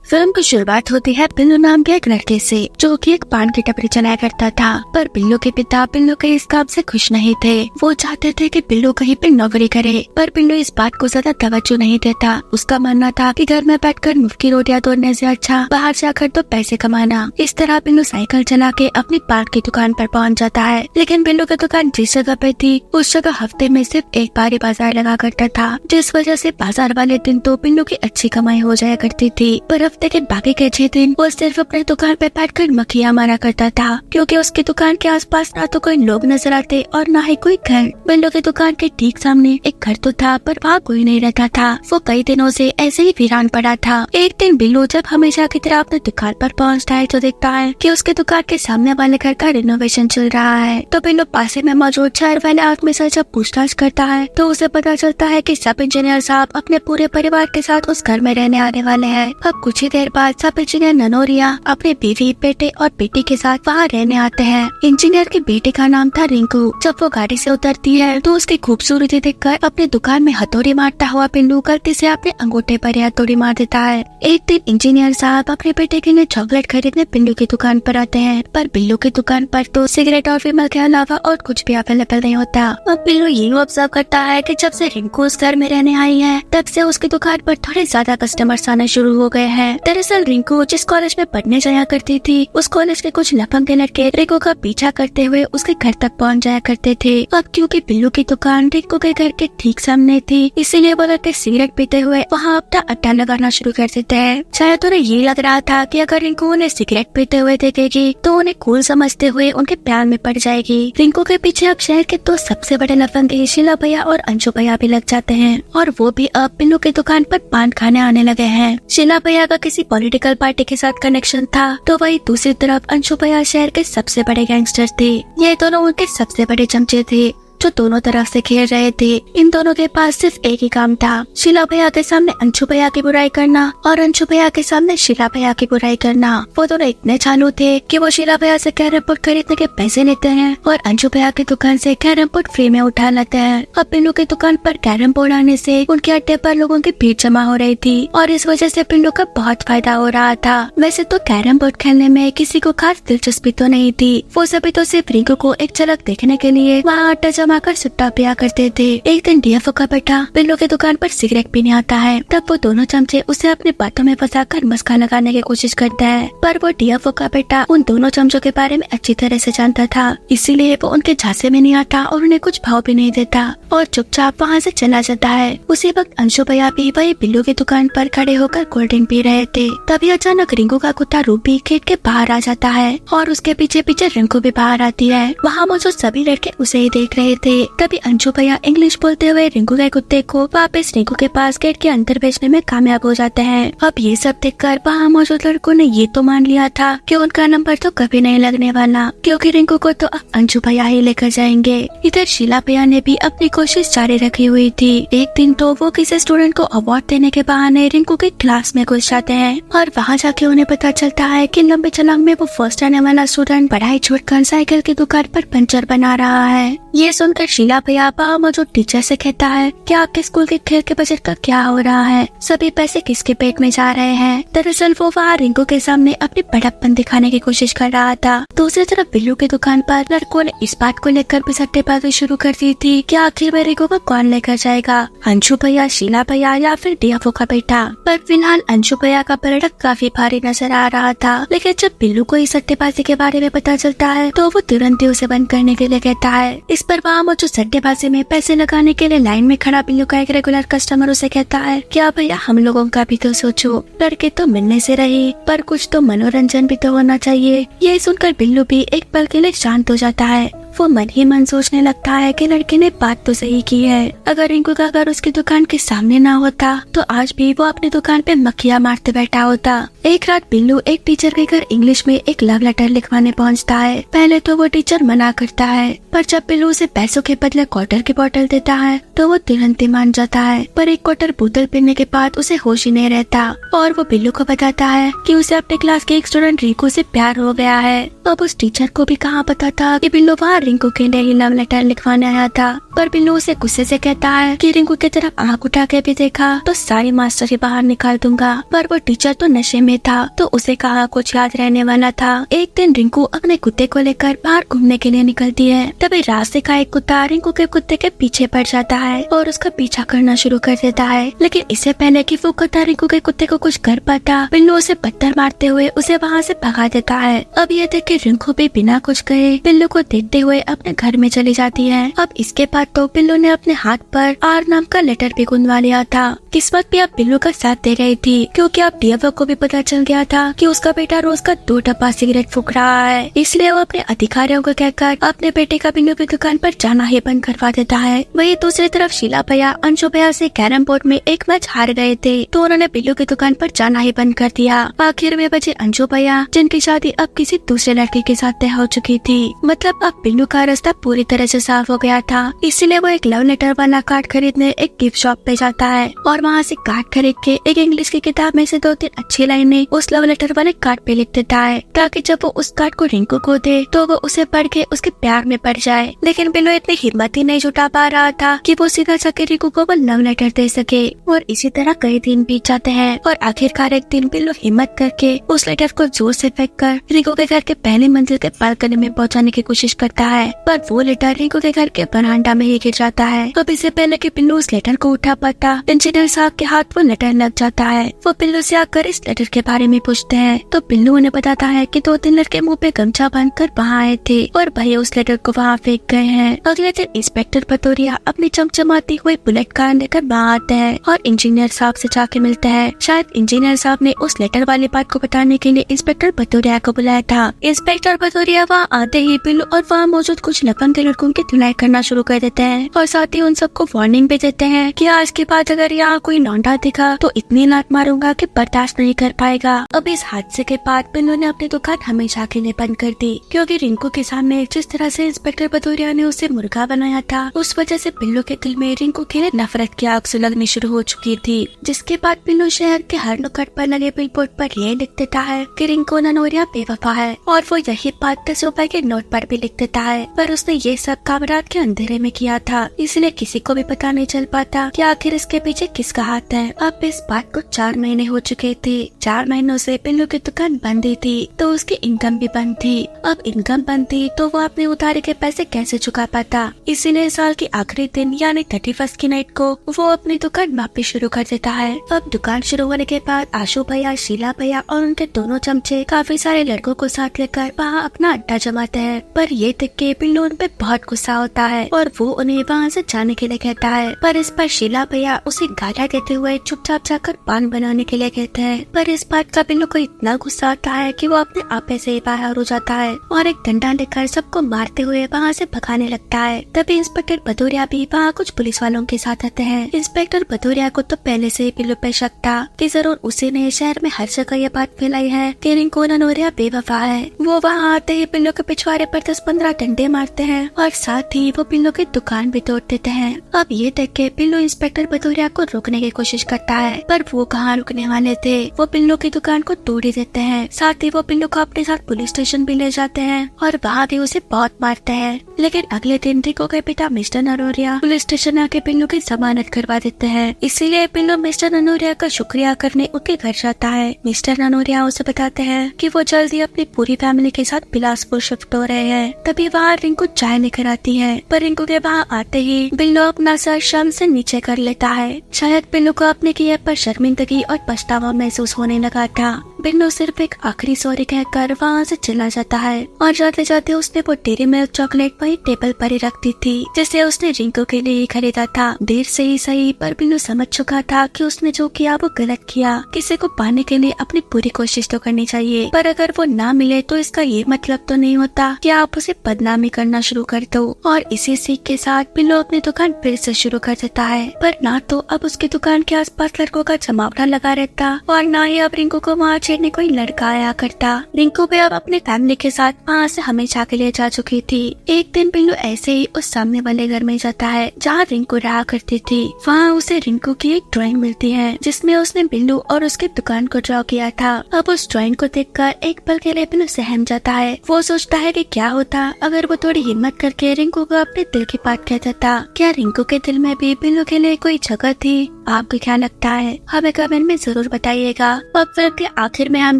Film की शुरुआत होती है बिल्लू नाम के एक लड़के से, जो कि एक पान की टपरी चलाया करता था। पर बिल्लू के पिता बिल्लू के इस काम से खुश नहीं थे। वो चाहते थे कि बिल्लू कहीं पे नौकरी करे, पर बिल्लू इस बात को ज्यादा तवज्जो नहीं देता। उसका मानना था कि घर में बैठकर मुफ्त की रोटियां तोड़ने से अच्छा बाहर जाकर तो पैसे कमाना। इस तरह बिल्लू साइकिल चला के अपनी पान की दुकान पर पहुंच जाता है। लेकिन बिल्लू की दुकान जिस जगह पे थी, उस जगह हफ्ते में सिर्फ एक बार ही बाजार लगा करता था, जिस वजह से बाजार वाले दिन तो बिल्लू की अच्छी कमाई हो जाया करती थी। पर हफ्ते के बाकी के 6 दिन वो सिर्फ अपनी दुकान पे बैठकर मक्खियां मारा करता था, क्योंकि उसकी दुकान के आसपास ना तो कोई लोग नजर आते और ना ही कोई घर। बिल्लू की दुकान के ठीक सामने एक घर तो था, पर वहाँ कोई नहीं रहता था। वो कई दिनों से ऐसे ही वीरान पड़ा था। एक दिन बिल्लू जब हमेशा की तरह अपनी दुकान पर पहुँचता है तो देखता है कि उसके दुकान के सामने वाले घर का रिनोवेशन चल रहा है। तो बिल्लू पास में मौजूद शहर वाले आदमी से जब पूछताछ करता है तो उसे पता चलता है कि सब इंजीनियर साहब अपने पूरे परिवार के साथ उस घर में रहने आने वाले हैं। अब कुछ ही देर बाद सब इंजीनियर ननोरिया अपने बीवी, बेटे और बेटी के साथ वहाँ रहने आते हैं। इंजीनियर की बेटी का नाम था रिंकू। जब वो गाड़ी से उतरती है तो उसकी खूबसूरती देखकर अपने दुकान में हथौड़ी मारता हुआ बिल्लू गलती से अपने अंगूठे पर हथौड़ी मार देता है। एक दिन इंजीनियर साहब अपने बेटे के लिए चॉकलेट खरीदने बिल्लू की दुकान पर आते हैं, पर बिल्लू की दुकान पर तो सिगरेट और विमल के अलावा और कुछ भी अवेलेबल नहीं होता। अब बिल्लू ये ऑब्जर्व करता है कि जब से रिंकू उस घर में रहने आई है, तब से उसकी दुकान पर थोड़े ज्यादा कस्टमर्स आने शुरू हो गए हैं। दरअसल रिंकू जिस कॉलेज में पढ़ने जाया करती थी, उस कॉलेज के कुछ लफंगे लड़के रिंकू का पीछा करते हुए उसके घर तक पहुंच जाया करते थे। अब क्योंकि बिल्लू की दुकान रिंकू के घर के ठीक सामने थी, इसीलिए वो लड़के सिगरेट पीते हुए वहाँ अपना अड्डा लगाना शुरू कर देते हैं। शायद उन्हें ये लग रहा था कि अगर रिंकू उन्हें सिगरेट पीते हुए देखेगी तो उन्हें कूल समझते हुए उनके प्यार में पड़ जाएगी। रिंकू के पीछे अब शहर के 2 सबसे बड़े लफंगे शीला भैया और अंशु भैया भी लग जाते हैं, और वो भी अब बिल्लू की दुकान पर पान खाने आने लगे हैं। शीला भैया का किसी पॉलिटिकल पार्टी के साथ कनेक्शन था, तो वही दूसरी तरफ अंशु भैया शहर के सबसे बड़े गैंगस्टर थे। ये दोनों उनके सबसे बड़े चमचे थे, जो दोनों तरफ से खेल रहे थे। इन दोनों के पास सिर्फ एक ही काम था, शीला भैया के सामने अंशु भैया की बुराई करना और अंशु भैया के सामने शीला भैया की बुराई करना। वो दोनों इतने चालू थे कि वो शीला भैया से कैरम बोर्ड खरीदने के पैसे लेते हैं और अंशु भैया की दुकान से कैरम बोर्ड फ्री में उठा लेते हैं। अब बिल्लू की दुकान पर कैरम बोर्ड आने से उनके अड्डे पर लोगों की भीड़ जमा हो रही थी, और इस वजह से बिल्लू का बहुत फायदा हो रहा था। वैसे तो कैरम बोर्ड खेलने में किसी को खास दिलचस्पी तो नहीं थी। वो सभी तो सिर्फ रिंकू को एक झलक देखने के लिए वहाँ अड्डा जमा कर सुट्टा पिया करते थे। एक दिन डीएफओ का बेटा बिल्लू की दुकान पर सिगरेट पीने आता है। तब वो दोनों चमचे उसे अपनी बातों में फंसाकर मस्का लगाने की कोशिश करता है, पर वो डीएफओ का बेटा उन दोनों चमचों के बारे में अच्छी तरह से जानता था, इसीलिए वो उनके झांसे में नहीं आता और उन्हें कुछ भाव भी नहीं देता और चुपचाप वहाँ से चला जाता है। उसी वक्त अंशु भैया भी वही बिल्लू की दुकान पर खड़े होकर कोल्ड ड्रिंक पी रहे थे। तभी अचानक रिंकू का कुत्ता रूबी गेट के बाहर आ जाता है और उसके पीछे पीछे रिंकू भी बाहर आती है। वहाँ मौजूद सभी लड़के उसे ही देख रहे थे। तभी अंशु भैया इंग्लिश बोलते हुए रिंकू के कुत्ते को वापस रिंकू के पास गेट के अंदर भेजने में कामयाब हो जाते हैं। अब ये सब देखकर वहाँ मौजूद लड़कों ने ये तो मान लिया था कि उनका नंबर तो कभी नहीं लगने वाला, क्योंकि रिंकू को तो अब अंशु भैया ही लेकर जाएंगे। इधर शीला भैया ने भी अपनी कोशिश जारी रखी हुई थी। एक दिन तो वो किसी स्टूडेंट को अवार्ड देने के बहाने रिंकू के क्लास में घुस जाते हैं, और वहाँ जाके उन्हें पता चलता है कि लंबी छलांग में वो फर्स्ट आने वाला स्टूडेंट पढ़ाई छोड़कर साइकिल की दुकान पर पंचर बना रहा है। ये सुनकर शीला भैया वहाँ मौजूद टीचर से कहता है कि आपके स्कूल के खेल के बजट का क्या हो रहा है, सभी पैसे किसके पेट में जा रहे हैं। दरअसल वो वहाँ रिंकू के सामने अपनी बड़प्पन दिखाने की कोशिश कर रहा था। दूसरी तरफ बिल्लू की दुकान पर लड़कों ने इस बात को लेकर भी सट्टेबाजी शुरू कर दी थी कि आखिर में रिंकू को कौन लेकर जाएगा, अंशु भैया, शीला भैया या फिर डीएफओ का बेटा। पर फिलहाल अंशु भैया का परिणाम काफी भारी नजर आ रहा था। लेकिन जब बिल्लू को इस सट्टेबाजी के बारे में पता चलता है तो वो तुरंत ही उसे बंद करने के लिए कहता है। इस पर वहाँ मौजूद सट्टेबाजी में पैसे लगाने के लिए लाइन में खड़ा बिल्लू का एक रेगुलर कस्टमर उसे कहता है, क्या भैया हम लोगों का भी तो सोचो, लड़के तो मिलने से रही, पर कुछ तो मनोरंजन भी तो होना चाहिए। ये सुनकर बिल्लू भी एक पल के लिए शांत हो जाता है। वो मन ही मन सोचने लगता है कि लड़के ने बात तो सही की है। अगर रिंकू का घर उसकी दुकान के सामने ना होता तो आज भी वो अपनी दुकान पे मक्खियां मारते बैठा होता। एक रात बिल्लू एक टीचर के घर इंग्लिश में एक लव लेटर लिखवाने पहुंचता है। पहले तो वो टीचर मना करता है, पर जब बिल्लू उसे पैसों के बदले क्वार्टर की बोतल देता है तो वो तुरंत ही मान जाता है। पर एक क्वार्टर बोतल पीने के बाद उसे होश ही नहीं रहता, और वो बिल्लू को बताता है कि उसे अपने क्लास के एक स्टूडेंट रिंकू से प्यार हो गया है। अब उस टीचर को भी कहाँ पता था कि बिल्लू वहाँ रिंकू के लिए ही लव लेटर लिखवाने आया था। पर बिल्लू उसे गुस्से से कहता है कि रिंकू की तरफ आंख उठा के भी देखा तो सारी मास्टरी बाहर निकाल दूंगा। पर वो टीचर तो नशे में था तो उसे कहाँ कुछ याद रहने वाला था। एक दिन रिंकू अपने कुत्ते को लेकर बाहर घूमने के लिए निकलती है। तभी रास्ते का एक कुत्ता रिंकू के कुत्ते के पीछे पड़ जाता है और उसका पीछा करना शुरू कर देता है। लेकिन इससे पहले कि वो कुत्ता रिंकू के कुत्ते को कुछ कर पाता, बिल्लू उसे पत्थर मारते हुए उसे वहाँ से भगा देता है। अब ये देख के रिंकू भी बिना कुछ कहे बिल्लू को देखते हुए अपने घर में चली जाती है। अब इसके बाद तो बिल्लू ने अपने हाथ पर आर नाम का लेटर भी गुंदवा लिया था। किस्मत भी अब बिल्लू का साथ दे रही थी, क्योंकि अब डीएफओ को भी पता चल गया था कि उसका बेटा रोज का 2 डब्बा सिगरेट फूक रहा है। इसलिए वो अपने अधिकारियों को कहकर अपने बेटे का बिल्लू की दुकान पर जाना ही बंद करवा देता है। वही दूसरी तरफ शीला भैया अंशु भैया से कैरम बोर्ड में एक मैच हार गए थे तो उन्होंने बिल्लू की दुकान पर जाना ही बंद कर दिया। आखिर में बचे अंशु भैया, जिनकी शादी अब किसी दूसरे लड़के के साथ तय हो चुकी थी। मतलब अब बिल्लू का रास्ता पूरी तरह से साफ हो गया था। इसलिए वो एक लव लेटर वाला कार्ड खरीदने एक गिफ्ट शॉप पे जाता है और वहाँ से कार्ड खरीद के एक इंग्लिश की किताब में से 2-3 अच्छी लाइनें उस लव लेटर वाले कार्ड पे लिख देता है, ताकि जब वो उस कार्ड को रिंकू को दे तो वो उसे पढ़ के उसके प्यार में पड़ जाए। लेकिन बिल्लू इतनी हिम्मत ही नहीं जुटा पा रहा था कि वो सीधा जाके रिंकू को वो लव लेटर दे सके। और इसी तरह कई दिन बीत जाते हैं और आखिरकार एक दिन बिल्लू हिम्मत करके उस लेटर को जोर से फेंक कर रिंकू के घर के पहली मंजिल के बालकनी में पहुँचाने की कोशिश करता है, पर वो लेटर रिंकू के घर के बरामदा में ही गिर जाता है। अब इससे पहले कि बिल्लू उस लेटर को उठा पाता, इंजीनियर साहब के हाथ वो लेटर लग जाता है। वो बिल्लू से आकर इस लेटर के बारे में पूछते हैं तो बिल्लू उन्हें बताता है कि 2-3 लड़के मुंह पे गमछा बांधकर वहाँ आए थे और भैया उस लेटर को वहाँ फेंक गए हैं। अगले दिन इंस्पेक्टर भदौरिया अपनी चमचमाती हुई बुलेट कार लेकर वहाँ आते हैं और इंजीनियर साहब से जाके मिलते हैं। शायद इंजीनियर साहब ने उस लेटर वाली बात को बताने के लिए इंस्पेक्टर भदौरिया को बुलाया था। इंस्पेक्टर भदौरिया वहाँ आते ही बिल्लू और वहाँ मौजूद कुछ लफंगे लड़कों की धुलाई करना शुरू कर देते हैं और साथ ही उन सबको वार्निंग भी देते हैं कि आज के बाद अगर यहाँ कोई लौंडा दिखा तो इतनी लात मारूंगा कि बर्दाश्त नहीं कर पाएगा। अब इस हादसे के बाद बिल्लू ने अपनी दुकान हमेशा के लिए बंद कर दी, क्योंकि रिंकू के सामने जिस तरह से इंस्पेक्टर भदौरिया ने उसे मुर्गा बनाया था, उस वजह से बिल्लू के दिल में रिंकू के लिए नफरत की आग सुलगनी शुरू हो चुकी थी। जिसके बाद बिल्लू शहर के हर नुक्कड़ पर लगे बिलबोर्ड पर यह लिख देता है कि रिंकू ननौरिया बेवफा है, और वो यही बात 10 रुपए के नोट पर भी लिख देता है। पर उसने ये सब काम रात के अंधेरे में किया था, इसलिए किसी को भी पता नहीं चल पाता कि आखिर इसके पीछे किसका हाथ है। अब इस बात को 4 महीने हो चुके थे। 4 महीनों से बिल्लू की दुकान बंद ही थी तो उसकी इनकम भी बंद थी। अब इनकम बंद थी तो वो अपने उधारी के पैसे कैसे चुका पाता। इसीलिए साल के आखिरी दिन यानी 31 की नाइट को वो अपनी दुकान वापस शुरू कर देता है। अब दुकान शुरू होने के बाद आशु भैया, शीला भैया और उनके दोनों चमचे काफी सारे लड़कों को साथ लेकर वहाँ अपना अड्डा जमाते हैं। पर ये देख के बिल्लू उन पे बहुत गुस्सा होता है और वो उन्हें वहाँ से जाने के लिए कहता है। पर इस पर शीला भैया उसे गालियाँ देते हुए चुपचाप जाकर पान बनाने के लिए कहते हैं। पर इस बात का बिल्लू को इतना गुस्सा आता है कि वो अपने आपे से बाहर हो जाता है और एक डंडा लेकर सबको मारते हुए वहाँ से भगाने लगता है। तभी इंस्पेक्टर भदौरिया भी वहाँ कुछ पुलिस वालों के साथ आते हैं। इंस्पेक्टर भदौरिया को तो पहले से ही बिल्लू पे शक था कि जरूर उसी ने शहर में हर जगह ये बात फैलाई है कि रिंकू ननौरिया बेवफा है। वो वहाँ आते ही बिल्लू के पिछवाड़े पर 10-15 डंडे मारते हैं और साथ ही वो बिल्लू की दुकान भी तोड़ देते हैं। अब ये देख के बिल्लू इंस्पेक्टर भदौरिया को रोकने की कोशिश करता है, पर वो कहाँ रुकने वाले थे। वो बिल्लू की दुकान को तोड़ ही देते हैं। साथ ही वो बिल्लू को अपने साथ पुलिस स्टेशन भी ले जाते हैं और वहाँ भी उसे बहुत मारते हैं। लेकिन अगले दिन रिंकू के पिता मिस्टर ननौरिया पुलिस स्टेशन आके बिल्लू की जमानत करवा देते हैं। इसीलिए बिल्लू मिस्टर ननौरिया का शुक्रिया करने उनके घर जाता है। मिस्टर ननौरिया उसे बताते हैं कि वो जल्दी अपनी पूरी फैमिली के साथ बिलासपुर शिफ्ट हो रहे हैं। तभी वहाँ रिंकू चाय लेकर आती है, पर रिंकू के वहाँ आते ही बिल्लू अपना सर शर्म से नीचे कर लेता है। शायद बिल्लू को अपने किए पर शर्मिंदगी और पछतावा महसूस होने लगा था। बिल्लू सिर्फ एक आखिरी सॉरी कहकर वहाँ से चला जाता है और जाते जाते उसने वो डेयरी मिल्क चॉकलेट वही टेबल पर ही रख दी थी जिसे उसने रिंकू के लिए ही खरीदा था। देर से ही सही, पर बिल्लू समझ चुका था कि उसने जो किया वो गलत किया। किसी को पाने के लिए अपनी पूरी कोशिश तो करनी चाहिए, पर अगर वो ना मिले तो इसका ये मतलब तो नहीं होता कि आप उसे बदनामी करना शुरू कर दो। और इसी सीख के साथ बिल्लू अपनी दुकान फिर से शुरू कर देता है, पर ना तो अब उसकी दुकान के आसपास लड़कों का जमावड़ा लगा रहता और ना ही अब रिंकू को वहाँ खेलने कोई लड़का आया करता। रिंकू भी अब अपने फैमिली के साथ वहाँ से हमेशा के लिए जा चुकी थी। एक दिन बिल्लू ऐसे ही उस सामने वाले घर में जाता है जहाँ रिंकू रहा करती थी। वहाँ उसे रिंकू की एक ड्राइंग मिलती है जिसमें उसने बिल्लू और उसकी दुकान को ड्रॉ किया था। अब उस ड्राइंग को देखकर एक पल के लिए बिल्लू सहम जाता है। वो सोचता है कि क्या होता अगर वो थोड़ी हिम्मत करके रिंकू को अपने दिल की बात कह देता। क्या रिंकू के दिल में भी बिल्लू के लिए कोई जगह थी? आपको क्या लगता है हमें कमेंट में जरूर बताइएगा। और फिल्म के आखिर में हम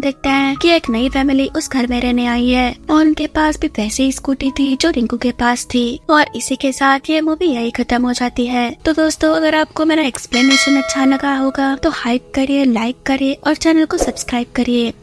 देखते हैं कि एक नई फैमिली उस घर में रहने आई है और उनके पास भी वैसी ही स्कूटी थी जो रिंकू के पास थी। और इसी के साथ ये मूवी यही खत्म हो जाती है। तो दोस्तों अगर आपको मेरा एक्सप्लेनेशन अच्छा लगा होगा तो हाइप करिए, लाइक करिए और चैनल को सब्सक्राइब करिए।